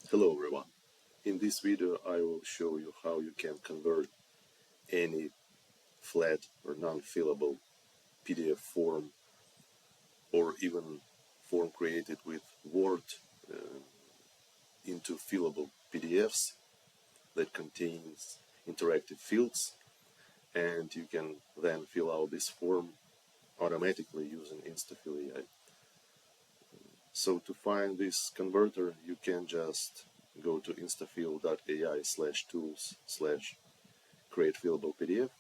Hello everyone. In this video I will show you how you can convert any flat or non-fillable PDF form or even form created with Word into fillable PDFs that contains interactive fields, and you can then fill out this form automatically using Instafill.ai. So to find this converter you can just go to Instafill.ai/tools/create fillable PDF.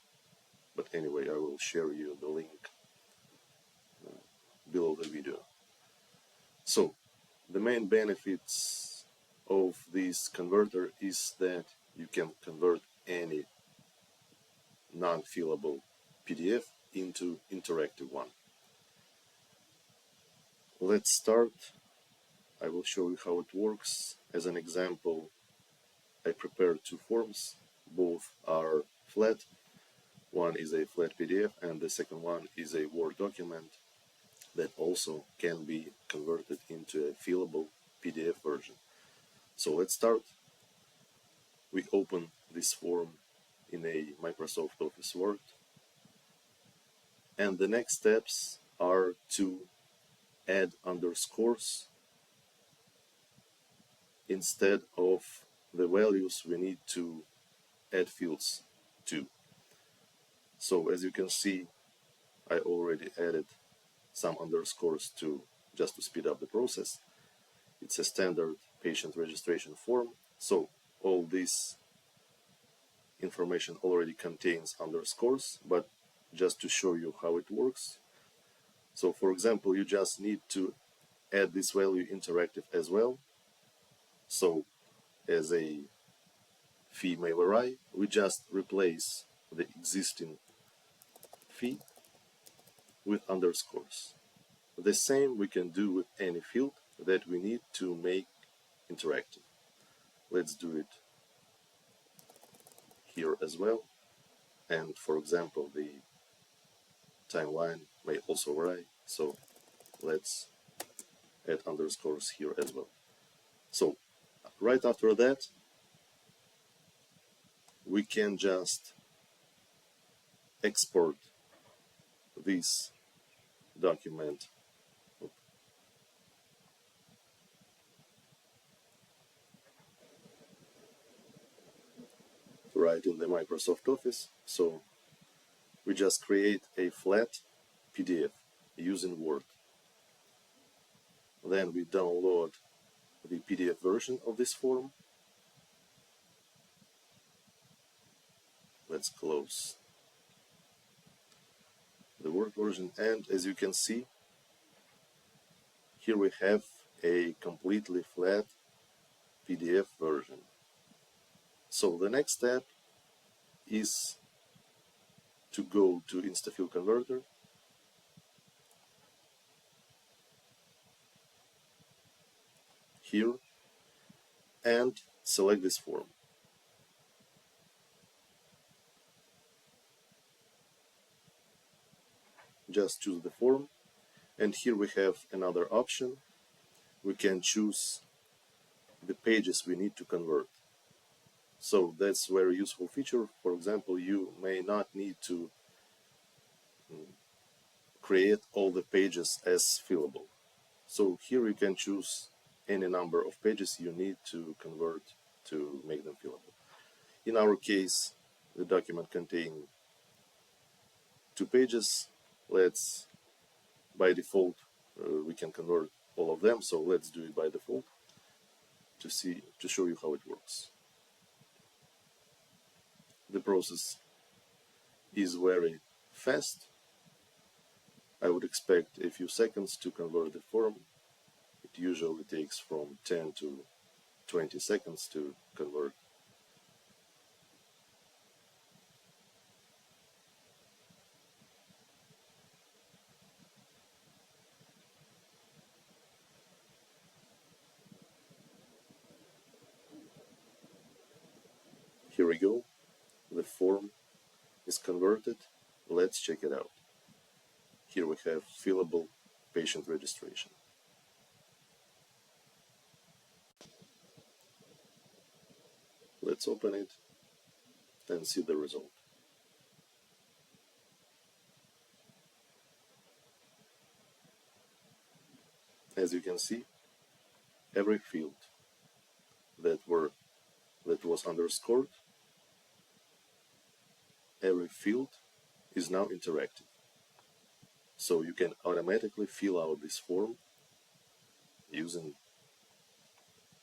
But anyway, I will share you the link below the video. So the main benefits of this converter is that you can convert any non-fillable PDF into interactive one. Let's start. I will show you how it works. As an example, I prepared two forms. Both are flat. One is a flat PDF and the second one is a Word document that also can be converted into a fillable PDF version. So let's start. We open this form in a Microsoft Office Word, and the next steps are to add underscores instead of the values we need to add fields to. So as you can see, I already added some underscores just to speed up the process. It's a standard patient registration form, so all this information already contains underscores, but just to show you how it works. So for example, you just need to add this value interactive as well. So as a fee may vary, we just replace the existing fee with underscores. The same we can do with any field that we need to make interactive. Let's do it here as well. And for example, the timeline may also vary, so let's add underscores here as well. So right after that, we can just export this document right in the Microsoft Office. So we just create a flat PDF using Word. Then we download the PDF version of this form. Let's close the Word version, and as you can see, here we have a completely flat PDF version. So the next step is to go to Instafill Converter, here, and select this form. Just choose the form, and here we have another option. We can choose the pages we need to convert. So that's a very useful feature. For example, you may not need to create all the pages as fillable. So here you can choose any number of pages you need to convert to make them fillable. In our case, the document contains 2 pages. Let's, by default, we can convert all of them, so let's do it by default to show you how it works. The process is very fast. I would expect a few seconds to convert the form. It usually takes from 10 to 20 seconds to convert. Here we go. The form is converted. Let's check it out. Here we have fillable patient registration. Let's open it and see the result. As you can see, every field that was underscored, every field is now interactive. So you can automatically fill out this form using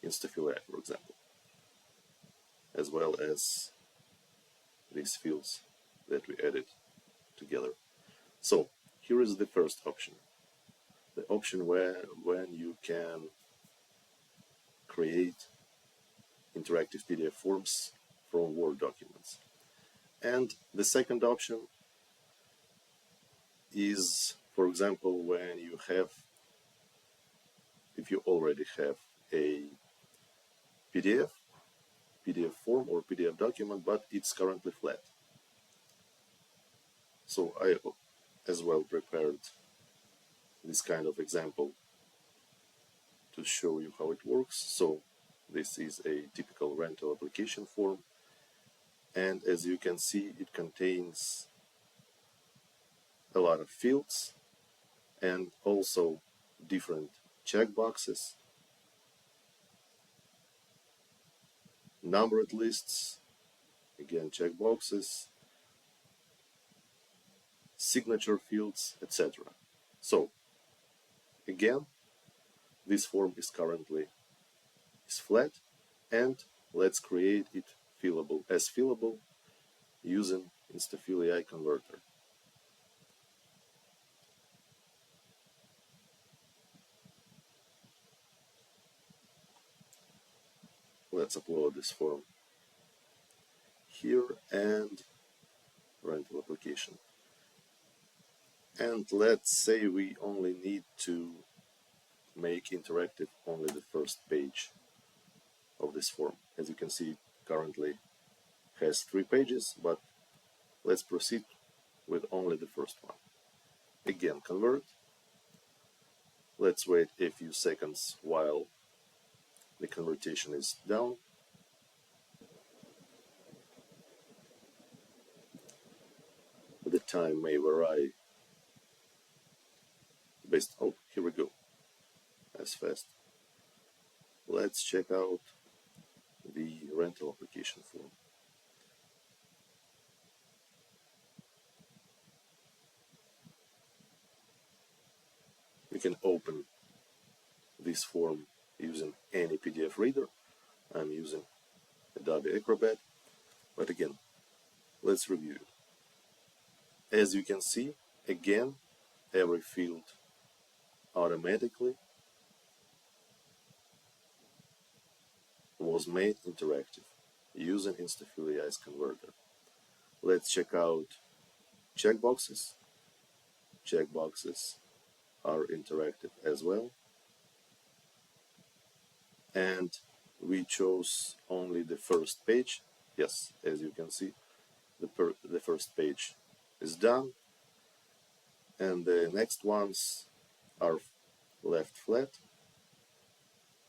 Instafill.ai, for example, as well as these fields that we added together. So here is the first option, the option when you can create interactive PDF forms from Word documents. And the second option is, for example, when you have, if you already have a PDF form or PDF document, but it's currently flat. So I as well prepared this kind of example to show you how it works. So this is a typical rental application form, and as you can see, it contains a lot of fields and also different checkboxes, numbered lists, again checkboxes, signature fields, etc. So again, this form is currently flat, and let's create it fillable using Instafill.ai converter. Let's upload this form here and rental application. And let's say we only need to make interactive only the first page of this form. As you can see, it currently has 3 pages, but let's proceed with only the first one. Again, convert. Let's wait a few seconds while the conversion is done. The time may vary based on, here we go, as fast. Let's check out the rental application form. You can open this form using any PDF reader. I'm using Adobe Acrobat, but again, let's review it. As you can see, again, every field automatically was made interactive using Instafill.ai's converter. Let's check out checkboxes. Checkboxes are interactive as well. And we chose only the first page. Yes, as you can see, the first page is done, and the next ones are left flat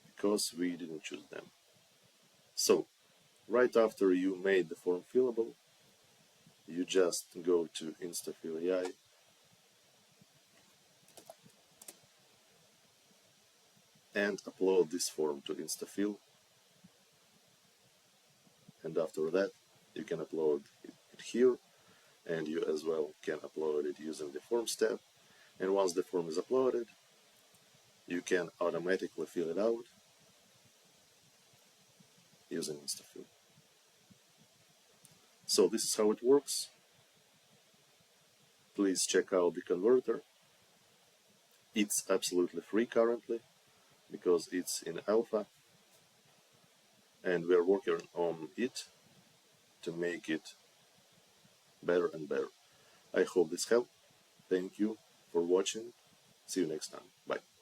because we didn't choose them. So right after you made the form fillable, you just go to Instafill.ai and upload this form to Instafill, and after that you can upload it here, and you as well can upload it using the Forms tab. And once the form is uploaded, you can automatically fill it out using Instafill. So this is how it works. Please check out the converter. It's absolutely free currently because it's in alpha, and we're working on it to make it better and better. I hope this helped. Thank you for watching. See you next time. Bye.